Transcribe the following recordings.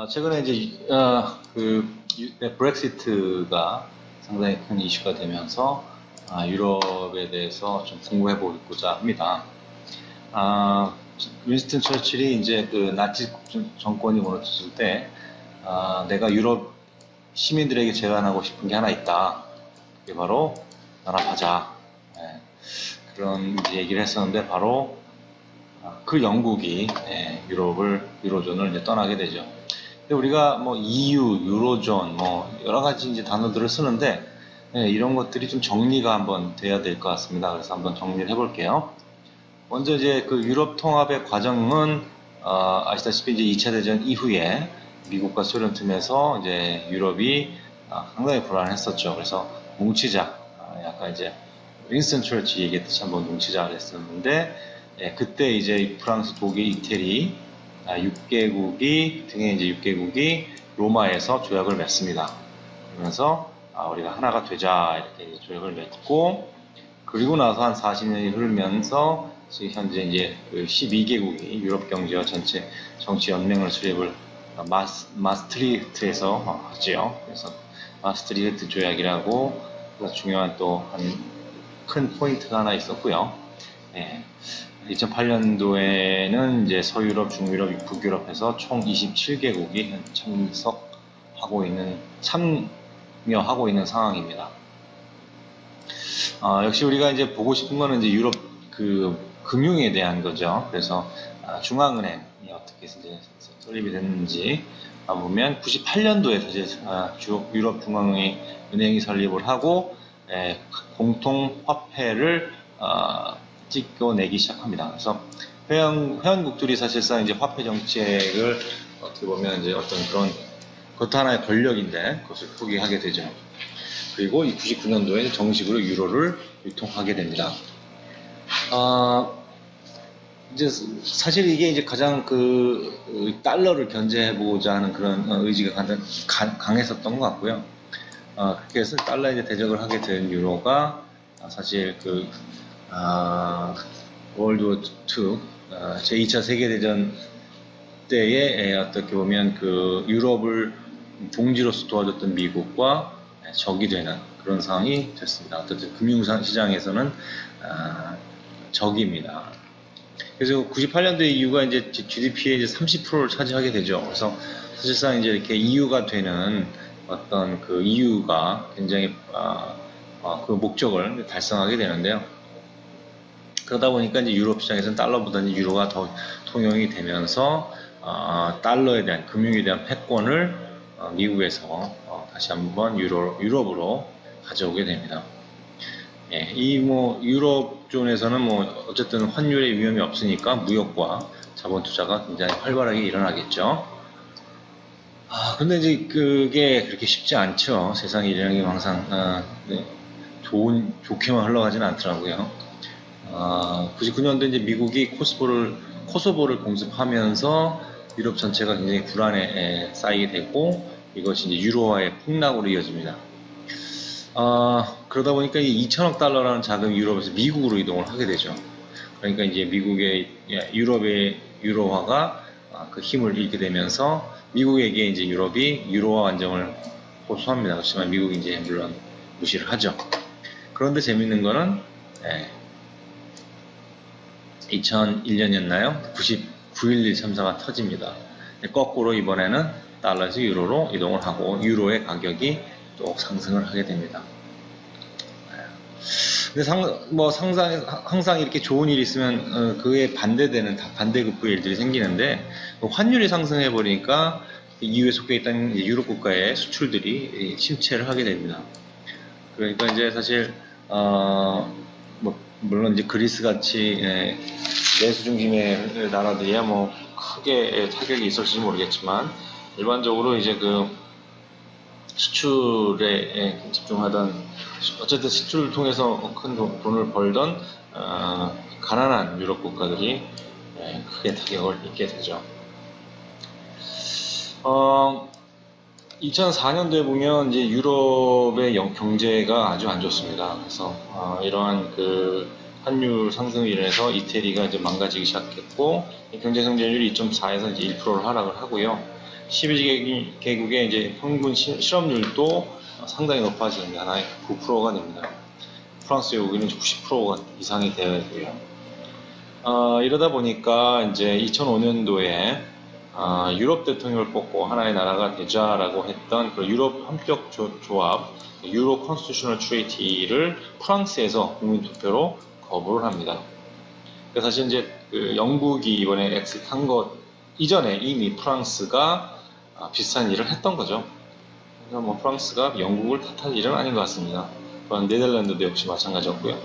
최근에 이제 브렉시트가 상당히 큰 이슈가 되면서 유럽에 대해서 좀 공부해 보고자 합니다. 윈스턴 처칠이 이제 그 나치 정권이 무너졌을 때 내가 유럽 시민들에게 제안하고 싶은 게 하나 있다. 그게 바로 연합하자. 예, 그런 이제 얘기를 했었는데 바로 그 영국이 유로존을 이제 떠나게 되죠. 근데 우리가 뭐 EU, 유로존, 뭐 여러 가지 이제 단어들을 쓰는데 이런 것들이 좀 정리가 한번 돼야 될 것 같습니다. 그래서 한번 정리를 해볼게요. 먼저 이제 그 유럽 통합의 과정은 아시다시피 이제 2차 대전 이후에 미국과 소련 틈에서 이제 유럽이 상당히 불안했었죠. 그래서 뭉치자, 약간 이제 윈스턴 처치 얘기했듯이 한번 뭉치자 그랬었는데 그때 이제 프랑스, 독일, 이태리 6개국이 등에 이제 6개국이 로마에서 조약을 맺습니다. 그러면서 우리가 하나가 되자 이렇게 조약을 맺고 그리고 나서 한 40년이 흐르면서 현재 이제 12개국이 유럽 경제와 전체 정치 연맹을 수립을 마스트리흐트에서 하지요. 그래서 마스트리흐트 조약이라고 중요한 또 한 큰 포인트가 하나 있었고요. 2008년도에는 이제 서유럽, 중유럽, 북유럽에서 총 27개국이 참여하고 있는 상황입니다. 역시 우리가 이제 보고 싶은 거는 이제 유럽 그 금융에 대한 거죠. 그래서 중앙은행이 어떻게 이제 설립이 됐는지 보면 98년도에 사실 유럽 중앙은행이 설립을 하고 공통 화폐를 찍어내기 시작합니다. 그래서 회원국들이 사실상 이제 화폐 정책을 어떻게 보면 이제 어떤 그런 그것도 하나의 권력인데 그것을 포기하게 되죠. 그리고 99년도에 정식으로 유로를 유통하게 됩니다. 이제 사실 이게 이제 가장 그 달러를 견제해보고자 하는 그런 의지가 강했었던 것 같고요. 그렇게 해서 달러에 이제 대적을 하게 된 유로가 사실 월드워 2 제2차 세계대전 때에 어떻게 보면 그 유럽을 동지로서 도와줬던 미국과 적이 되는 그런 상황이 됐습니다. 어쨌든 금융시장에서는 적입니다. 그래서 98년도에 EU가 이제 GDP의 이제 30%를 차지하게 되죠. 그래서 사실상 이제 이렇게 EU가 되는 어떤 그 EU가 굉장히 그 목적을 달성하게 되는데요. 그러다 보니까 이제 유럽 시장에서는 달러보다는 유로가 더 통용이 되면서 달러에 대한 금융에 대한 패권을 미국에서 다시 한번 유럽으로 가져오게 됩니다. 이 유럽존에서는 어쨌든 환율의 위험이 없으니까 무역과 자본 투자가 굉장히 활발하게 일어나겠죠. 근데 이제 그게 그렇게 쉽지 않죠. 세상이 일어나는 게 항상 좋게만 흘러가지는 않더라고요. 99년도에 이제 미국이 코소보를 공습하면서 유럽 전체가 굉장히 불안에 쌓이게 되고 이것이 이제 유로화의 폭락으로 이어집니다. 그러다 보니까 이 2천억 달러라는 자금이 유럽에서 미국으로 이동을 하게 되죠. 그러니까 이제 유럽의 유로화가 그 힘을 잃게 되면서 미국에게 이제 유럽이 유로화 안정을 호소합니다. 그렇지만 미국이 이제 물론 무시를 하죠. 그런데 재밌는 거는 2001년이었나요? 9.11 참사가 터집니다. 거꾸로 이번에는 달러에서 유로로 이동을 하고 유로의 가격이 또 상승을 하게 됩니다. 근데 항상 이렇게 좋은 일이 있으면 그에 반대되는 반대급부의 일들이 생기는데 환율이 상승해 버리니까 EU에 속해 있던 유럽 국가의 수출들이 침체를 하게 됩니다. 그러니까 이제 사실 물론 이제 그리스 같이 내수 중심의 나라들이야 크게 타격이 있을지 모르겠지만 일반적으로 이제 그 수출에 집중하던 어쨌든 수출을 통해서 큰 돈을 벌던 가난한 유럽 국가들이 크게 타격을 입게 되죠. 2004년도에 보면 이제 유럽의 경제가 아주 안 좋습니다. 그래서 이러한 그 환율 상승으로 인해서 이태리가 이제 망가지기 시작했고 경제 성장률이 2.4에서 이제 1%를 하락을 하고요. 12개국의 이제 평균 실업률도 상당히 높아지는 게 하나의 9%가 됩니다. 프랑스, 외국인은 90% 이상이 되고요. 이러다 보니까 이제 2005년도에 유럽 대통령을 뽑고 하나의 나라가 되자라고 했던 그 유럽 헌법 조합, 유로 컨스티튜셔널 트리티를 프랑스에서 국민 투표로 거부를 합니다. 그래서 사실 이제 그 영국이 이번에 엑sit 한 것 이전에 이미 프랑스가 비슷한 일을 했던 거죠. 그래서 뭐 프랑스가 영국을 탓할 일은 아닌 것 같습니다. 또한 네덜란드도 역시 마찬가지였고요.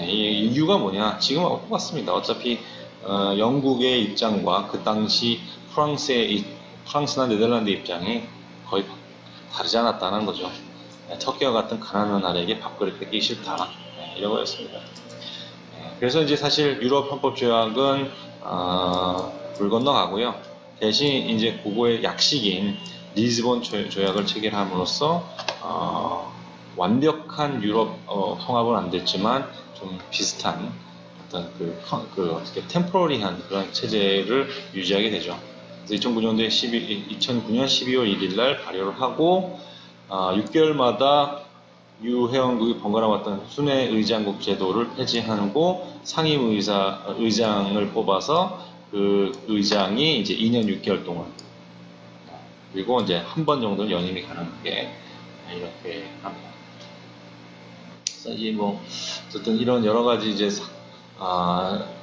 이 이유가 뭐냐? 지금하고 똑같습니다. 어차피 영국의 입장과 그 당시 프랑스나 네덜란드 입장이 거의 다르지 않았다는 거죠. 터키와 같은 가난한 나라에게 밥그릇 뺏기 싫다. 이런 거였습니다. 그래서 이제 사실 유럽 헌법 조약은 물 건너가고요. 대신 이제 그거의 약식인 리스본 조약을 체결함으로써 완벽한 유럽 통합은 안 됐지만 좀 비슷한 어떤 어떻게 템포러리한 그런 체제를 유지하게 되죠. 그래서 2009년도에 2009년 12월 1일 날 발효를 하고 6개월마다 유회원국이 번갈아 왔던 순회 의장국 제도를 폐지하고 상임의장을 뽑아서 그 의장이 이제 2년 6개월 동안 그리고 이제 한 번 정도는 연임이 가능하게 이렇게 합니다. 그래서 이제 뭐 어쨌든 이런 여러 가지 이제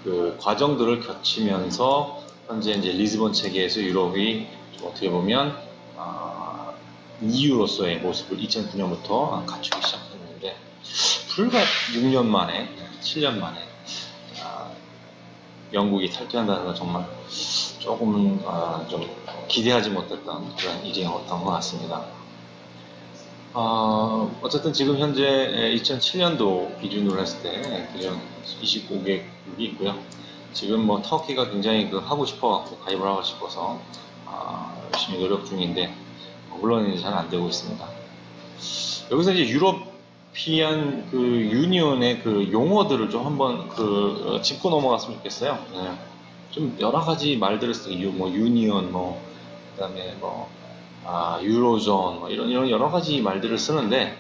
그 과정들을 거치면서 현재 이제 리스본 체계에서 유럽이 좀 어떻게 보면 EU로서의 모습을 2009년부터 갖추기 시작했는데 불과 6년 만에 7년 만에 영국이 탈퇴한다는 건 정말 조금 좀 기대하지 못했던 그런 일이었던 것 같습니다. 어쨌든 지금 현재 2007년도 기준으로 했을 때 기존 25개국이 있고요. 지금 뭐 터키가 굉장히 하고 싶어갖고 가입을 하고 싶어서 열심히 노력 중인데 물론 잘 안 되고 있습니다. 여기서 이제 유러피안 그 유니온의 그 용어들을 좀 한번 짚고 넘어갔으면 좋겠어요. 네. 좀 여러 가지 말들을 쓰고 뭐 유니온 뭐 그다음에 뭐 유로존 뭐 이런 여러 가지 말들을 쓰는데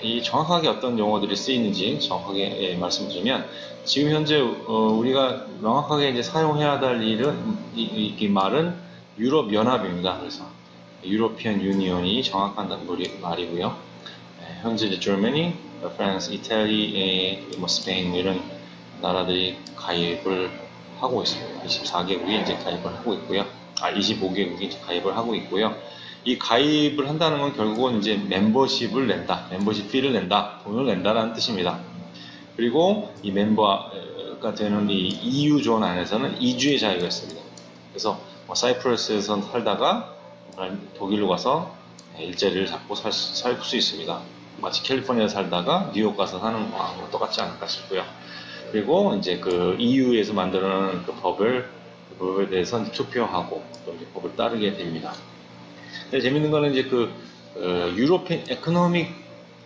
이 정확하게 어떤 용어들이 쓰이는지 정확하게 말씀드리면 지금 현재 우리가 명확하게 이제 사용해야 할 일은 이 말은 유럽 연합입니다. 그래서 유로피안 유니온이 정확한 말이고요. 현재 이제 Germany, France, 이탈리, 뭐 스페인 이런 나라들이 가입을 하고 있습니다. 24개국이 이제 가입을 하고 있고요. 25개국이 이제 가입을 하고 있고요. 이 가입을 한다는 건 결국은 이제 멤버십을 낸다, 멤버십 피를 낸다, 돈을 낸다라는 뜻입니다. 그리고 이 멤버가 되는 이 EU 존 안에서는 이주의 자유가 있습니다. 그래서 뭐 사이프러스에서 살다가 독일로 가서 일자리를 잡고 살 수 있습니다. 마치 캘리포니아에 살다가 뉴욕 가서 사는 거하고 똑같지 않을까 싶고요. 그리고 이제 그 EU에서 만드는 그 법에 대해서 투표하고 또 이제 법을 따르게 됩니다. 근데 재밌는 거는 이제 유로피안 에코노믹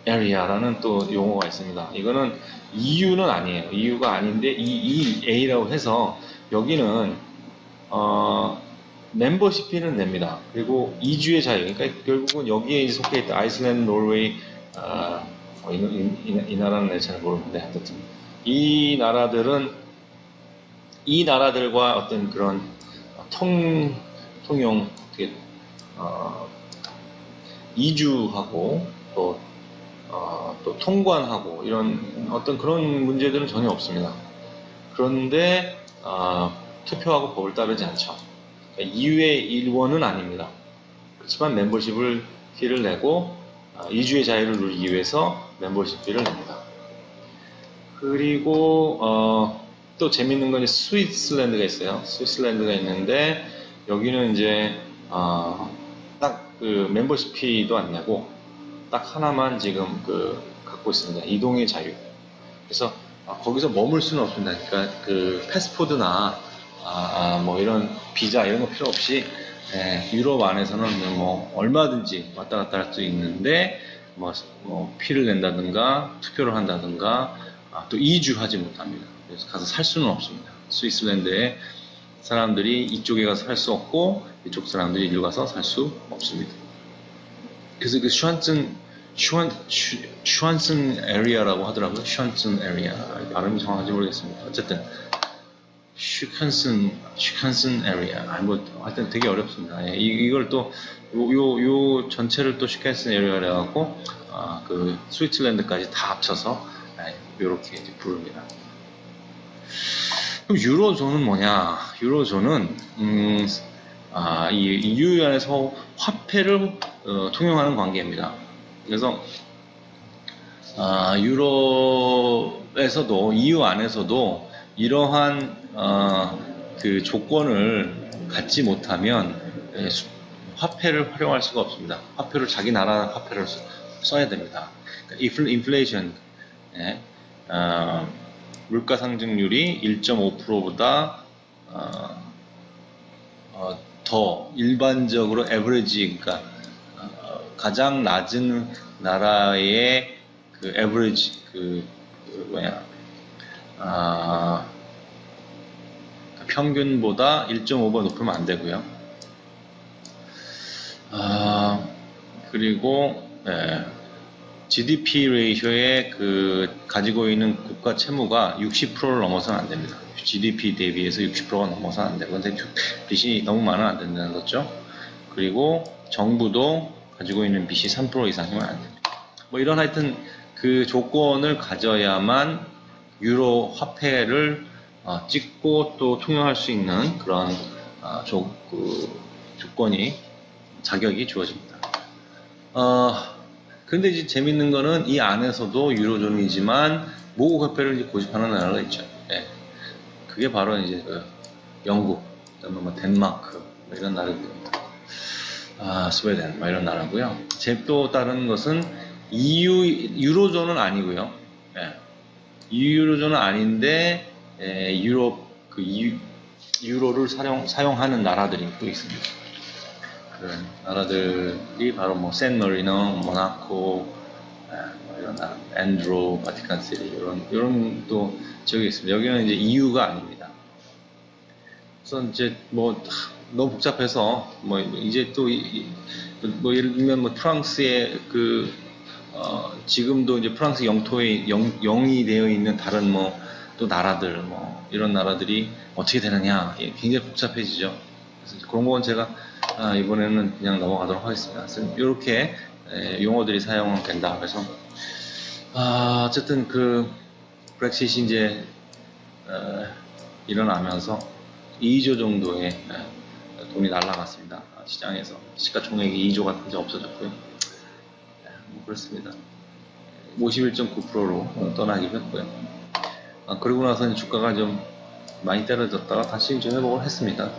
에리아라는 또 용어가 있습니다. 이거는 EU는 아니에요. EU가 아닌데 EEA라고 해서 여기는 멤버십 피는 냅니다. 그리고 이주의 자유, 그러니까 결국은 여기에 이제 속해 있던 아이슬란드, 노르웨이, 이 나라는 내가 잘 모르는데 하여튼 이 나라들과 어떤 그런 통용 어떻게 이주하고 또 통관하고 이런 어떤 그런 문제들은 전혀 없습니다. 그런데 투표하고 법을 따르지 않죠. EU의 일원은 아닙니다. 그렇지만 멤버십을 피를 내고 이주의 자유를 누리기 위해서 멤버십 피를 냅니다. 그리고 또 재밌는 건 스위스랜드가 있어요. 스위스랜드가 있는데 여기는 이제 딱 그 멤버십 피도 안 내고 딱 하나만 지금 갖고 있습니다. 이동의 자유. 그래서 거기서 머물 수는 없습니다. 그러니까 그 패스포드나 뭐 이런 비자 이런 거 필요 없이 유럽 안에서는 뭐 얼마든지 왔다 갔다 할 수 있는데 뭐 피를 낸다든가 투표를 한다든가 또 이주하지 못합니다. 그래서 가서 살 수는 없습니다. 스위스랜드에 사람들이 이쪽에 가서 살 수 없고 이쪽 사람들이 이리로 가서 살 수 없습니다. 그래서 그 슈안슨 에리아라고 하더라고요. 슈안슨 에리아 발음이 정확한지 모르겠습니다. 어쨌든 슈칸슨 에리아 뭐 하여튼 되게 어렵습니다. 예, 이걸 또 요 전체를 또 슈칸슨 에리아라 해갖고 그 스위tzerland까지 다 합쳐서 이렇게 이제 부릅니다. 그럼 유로존은 뭐냐? 유로존은 이 EU 안에서 화폐를 통용하는 관계입니다. 그래서 유럽에서도 EU 안에서도 이러한 그 조건을 갖지 못하면 화폐를 활용할 수가 없습니다. 화폐를 자기 나라 화폐를 써야 됩니다. 그러니까 인플레이션 물가 상승률이 1.5%보다 더 일반적으로 에버리지 그러니까 가장 낮은 나라의 그 에버리지 평균보다 1.5배 높으면 안 되고요. 그리고 GDP 레이쇼에 가지고 있는 국가 채무가 60%를 넘어서는 안 됩니다. GDP 대비해서 60%가 넘어서는 안 되고, 근데 빚이 너무 많으면 안 된다는 거죠. 그리고 정부도 가지고 있는 빚이 3% 이상이면 안 됩니다. 뭐 이런 하여튼 그 조건을 가져야만 유로 화폐를 찍고 또 통용할 수 있는 그런 조건이 자격이 주어집니다. 그런데 이제 재밌는 거는 이 안에서도 유로존이지만 모국 화폐를 이제 고집하는 나라가 있죠. 예. 그게 바로 이제 영국, 그다음에 뭐 덴마크 뭐 이런 나라들입니다. 스웨덴 뭐 이런 나라고요. 또 다른 것은 유로존은 아니고요. 예. 유로존은 아닌데 유로를 사용하는 나라들이 또 있습니다. 그런 나라들이 바로 뭐 샌마리노, 모나코, 뭐 이런 나라, 앤드로, 바티칸시티 이런 또 저기 있습니다. 여기는 이제 EU가 아닙니다. 그래서 이제 뭐 너무 복잡해서 뭐 이제 또 뭐 예를 들면 뭐 프랑스의 지금도 이제 프랑스 영토에 영이 되어 있는 다른 뭐 또 나라들 뭐 이런 나라들이 어떻게 되느냐 굉장히 복잡해지죠. 그래서 그런 건 제가 이번에는 그냥 넘어가도록 하겠습니다. 이렇게 용어들이 사용된다. 그래서 어쨌든 그 브렉시트이 이제 일어나면서 2조 정도의 돈이 날라갔습니다. 시장에서 시가총액이 2조가 이제 없어졌고요. 뭐 그렇습니다. 51.9%로 떠나기로 했고요. 그러고 나서 주가가 좀 많이 떨어졌다가 다시 좀 회복을 했습니다.